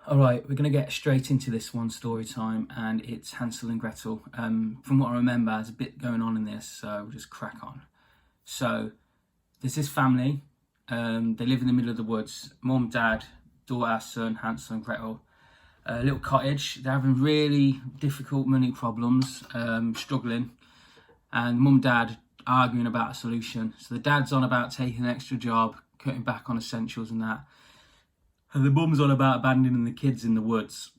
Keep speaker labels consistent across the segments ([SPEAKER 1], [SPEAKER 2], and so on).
[SPEAKER 1] All right, we're going to get straight into this one story time, and it's Hansel and Gretel. From what I remember, there's a bit going on in this, so we'll just crack on. So, there's this family. They live in the middle of the woods. Mum, dad, daughter, son, Hansel and Gretel. A little cottage. They're having really difficult money problems, struggling. And mum, dad arguing about a solution. So the dad's on about taking an extra job, cutting back on essentials and that. And the mum's on about abandoning the kids in the woods.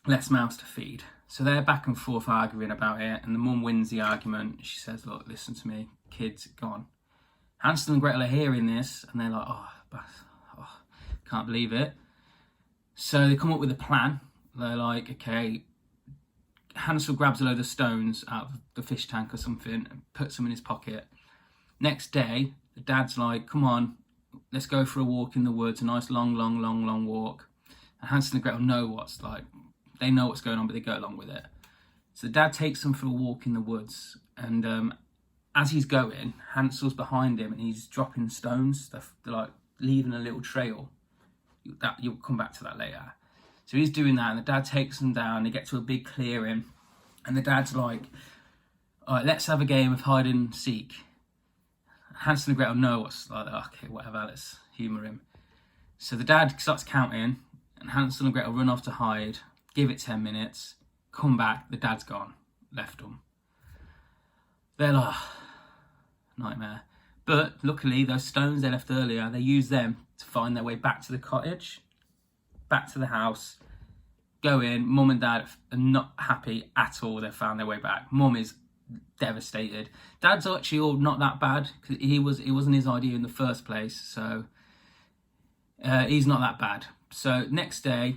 [SPEAKER 1] Less mouths to feed. So they're back and forth arguing about it, and the mum wins the argument. She says, look, listen to me, kids, gone. Hansel and Gretel are hearing this, and they're like, oh, can't believe it. So they come up with a plan. They're like, okay, Hansel grabs a load of stones out of the fish tank or something and puts them in his pocket. Next day, the dad's like, come on, let's go for a walk in the woods, a nice long walk. And Hansel and Gretel they know what's going on, but they go along with it. So the dad takes them for a walk in the woods, and as he's going, Hansel's behind him and he's dropping stones. They're like leaving a little trail. You'll come back to that later. So he's doing that, and the dad takes them down. They get to a big clearing, and the dad's like, all right, let's have a game of hide and seek. Hansel and Gretel know what's like, okay, whatever, let's humour him. So the dad starts counting, and Hansel and Gretel run off to hide, give it 10 minutes, come back, the dad's gone, left them. They're like, nightmare. But luckily, those stones they left earlier, they use them to find their way back to the cottage, back to the house, go in. Mum and dad are not happy at all they've found their way back. Mum is devastated. Dad's actually all not that bad, because it wasn't his idea in the first place, so he's not that bad. So next day,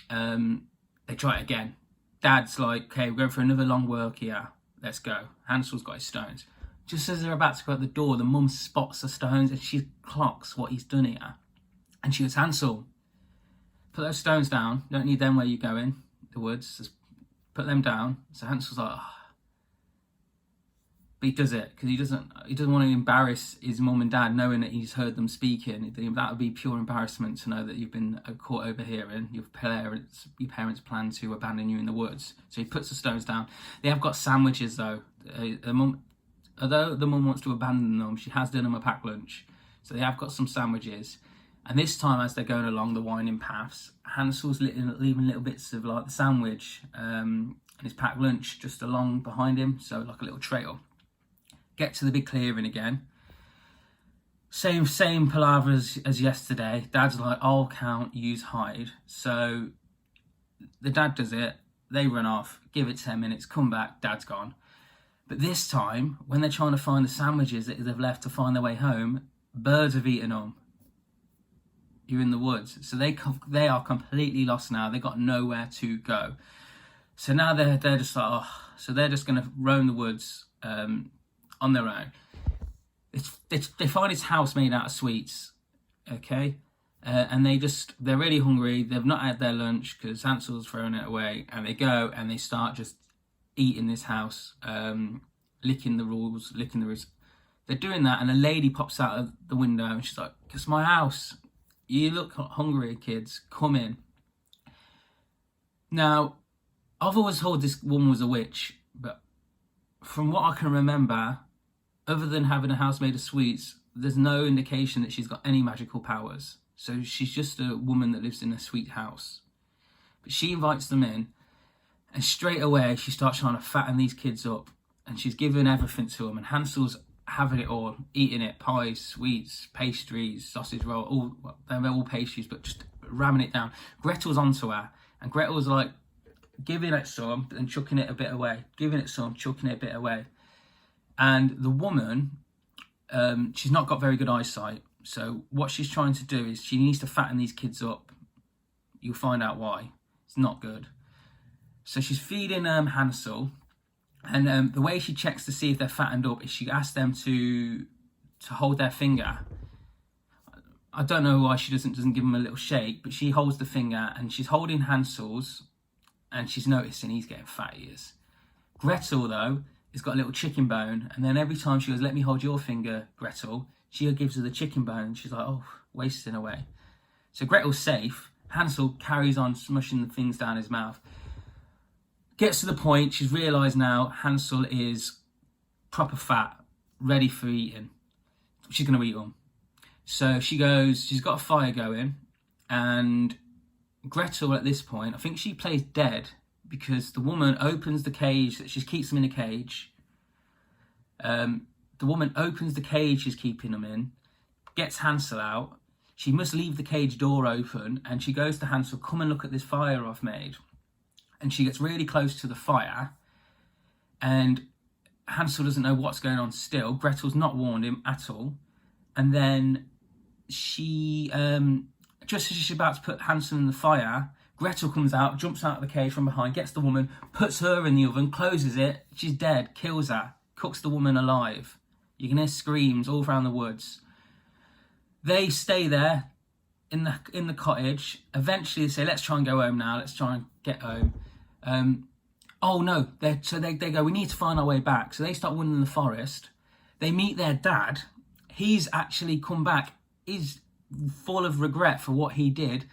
[SPEAKER 1] they try it again. Dad's like, okay, we're going for another long walk here, let's go. Hansel's got his stones. Just as they're about to go out the door, the mum spots the stones and she clocks what he's done here, and she goes, Hansel, put those stones down, don't need them where you're going, the woods, just put them down. So Hansel's like, oh. But he does it because he doesn't want to embarrass his mum and dad, knowing that he's heard them speaking. That would be pure embarrassment to know that you've been caught overhearing. Your parents plan to abandon you in the woods. So he puts the stones down. They have got sandwiches though. Although the mum wants to abandon them, she has done them a packed lunch. So they have got some sandwiches. And this time, as they're going along the winding paths, Hansel's leaving little bits of like the sandwich and his packed lunch just along behind him, so like a little trail. Get to the big clearing again. Same palaver as yesterday. Dad's like, I'll count, use hide. So the dad does it. They run off, give it 10 minutes, come back, dad's gone. But this time, when they're trying to find the sandwiches that they've left to find their way home, birds have eaten them. You're in the woods. So they are completely lost now. They've got nowhere to go. So now they're just like, oh. So they're just going to roam the woods on their own. They find his house made out of sweets, okay? And they're really hungry. They've not had their lunch because Hansel's thrown it away. And they go and they start just eating this house, licking the rules. They're doing that, and a lady pops out of the window and she's like, it's my house. You look hungry, kids. Come in. Now, I've always thought this woman was a witch, but from what I can remember, other than having a house made of sweets, there's no indication that she's got any magical powers. So she's just a woman that lives in a sweet house. But she invites them in, and straight away she starts trying to fatten these kids up, and she's giving everything to them, and Hansel's having it all, eating it, pies, sweets, pastries, sausage roll, they're all pastries, but just ramming it down. Gretel's onto her, and Gretel's like giving it some and chucking it a bit away, giving it some, chucking it a bit away. And the woman, she's not got very good eyesight, so what she's trying to do is she needs to fatten these kids up. You'll find out why. It's not good. So she's feeding Hansel, and the way she checks to see if they're fattened up is she asks them to hold their finger. I don't know why she doesn't give them a little shake, but she holds the finger, and she's holding Hansel's, and she's noticing he's getting fat ears. Gretel, though, has got a little chicken bone, and then every time she goes, let me hold your finger, Gretel, she gives her the chicken bone, and she's like, oh, wasting away. So Gretel's safe, Hansel carries on smushing the things down his mouth. Gets to the point, she's realised now Hansel is proper fat, ready for eating. She's going to eat him. So she goes, she's got a fire going, and Gretel at this point, I think she plays dead, because the woman opens the cage, that she keeps them in a cage. The woman opens the cage she's keeping them in, gets Hansel out. She must leave the cage door open, and she goes to Hansel, come and look at this fire I've made. And she gets really close to the fire, and Hansel doesn't know what's going on still. Gretel's not warned him at all. And then she, just as she's about to put Hansel in the fire, Gretel comes out, jumps out of the cage from behind, gets the woman, puts her in the oven, closes it. She's dead, kills her, cooks the woman alive. You can hear screams all around the woods. They stay there in the cottage. Eventually they say, let's try and go home now. Let's try and get home. Oh no, they go, we need to find our way back. So they start wandering the forest. They meet their dad. He's actually come back. He's full of regret for what he did.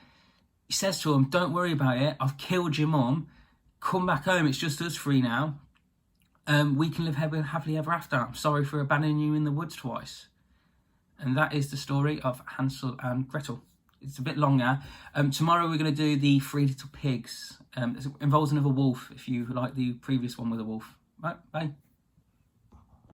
[SPEAKER 1] He says to him, don't worry about it. I've killed your mum. Come back home. It's just us three now. We can live happily ever after. I'm sorry for abandoning you in the woods twice. And that is the story of Hansel and Gretel. It's a bit longer. Tomorrow we're going to do the Three Little Pigs. It involves another wolf, if you like the previous one with a wolf. Right, bye.